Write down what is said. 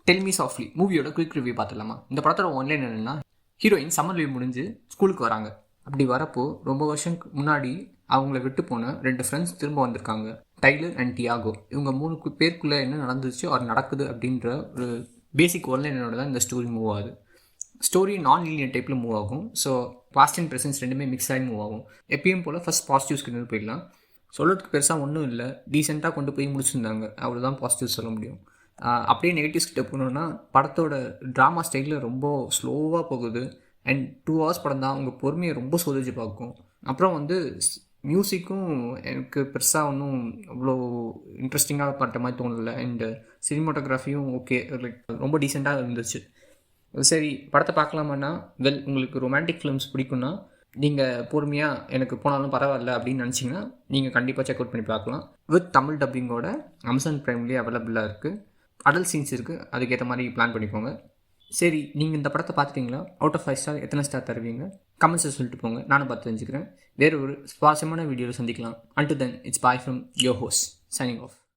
Tell me softly மூவியோட quick review பார்த்துடலாமா? இந்த படத்தோட ஒன்லைன் என்னென்னா, ஹீரோயின் சம்மர் லீவ் முடிஞ்சு ஸ்கூலுக்கு வராங்க. அப்படி வரப்போ ரொம்ப வருஷத்துக்கு முன்னாடி அவங்கள விட்டு போன 2 ஃப்ரெண்ட்ஸ் திரும்ப வந்திருக்காங்க, டைலர் அண்ட் டியாகோ. இவங்க 3 பேருக்குள்ளே என்ன நடந்துச்சு அது நடக்குது அப்படின்ற ஒரு பேசிக் ஒன்லைனோட தான் இந்த ஸ்டோரி மூவ் ஆகுது. ஸ்டோரி நான் லீனியர் டைப்பில் மூவ் ஆகும். ஸோ பாஸ்ட் அண்ட் ப்ரெசன்ஸ் ரெண்டுமே மிக்ஸ் ஆகி மூவ் ஆகும். எப்பயும் போல் ஃபஸ்ட் பாசிட்டிவ்ஸ்க்கு கொண்டு போயிடலாம். சொல்கிறதுக்கு பெருசாக ஒன்றும் இல்லை, டீசெண்டாக கொண்டு போய் முடிச்சிருந்தாங்க, அவ்வளோதான் பாசிட்டிவ் சொல்ல முடியும். அப்படியே நெகட்டிவ்ஸ் கிட்ட போனோன்னா, படத்தோட ட்ராமா ஸ்டைலில் ரொம்ப ஸ்லோவாக போகுது. அண்ட் 2 hours படம் தான், அவங்க பொறுமையை ரொம்ப சோதிச்சு பார்க்கும். அப்புறம் மியூசிக்கும் எனக்கு பெருசாக ஒன்றும் அவ்வளோ இன்ட்ரெஸ்டிங்காக பட்ட மாதிரி தோணலை. அண்டு சினிமாட்டோகிராஃபியும் ஓகே, லைக் ரொம்ப டீசெண்டாக இருந்துச்சு. சரி, படத்தை பார்க்கலாமான்னா, உங்களுக்கு ரொமான்டிக் ஃபிலிம்ஸ் பிடிக்குன்னா நீங்கள் பொறுமையாக எனக்கு போனாலும் பரவாயில்ல அப்படின்னு நினச்சிங்கன்னா நீங்கள் கண்டிப்பாக செக் அவுட் பண்ணி பார்க்கலாம். வித் தமிழ் டப்பிங்கோட அமேசான் ப்ரைம்லேயே அவைலபிளாக இருக்குது. அடல்ட் சீன்ஸ் இருக்குது, அதுக்கேற்ற மாதிரி பிளான் பண்ணிக்கோங்க. சரி, நீங்கள் இந்த படத்தை பார்த்துட்டிங்களா? அவுட் ஆஃப் 5 ஸ்டார் எத்தனை ஸ்டார் தருவீங்க? கமெண்ட்ஸை சொல்லிட்டு போங்க, நானும் பார்த்து தெரிஞ்சுக்கிறேன். வேறு ஒரு சுவாரஸ்யமான வீடியோவில் சந்திக்கலாம். Until then, it's bye from your host, signing off.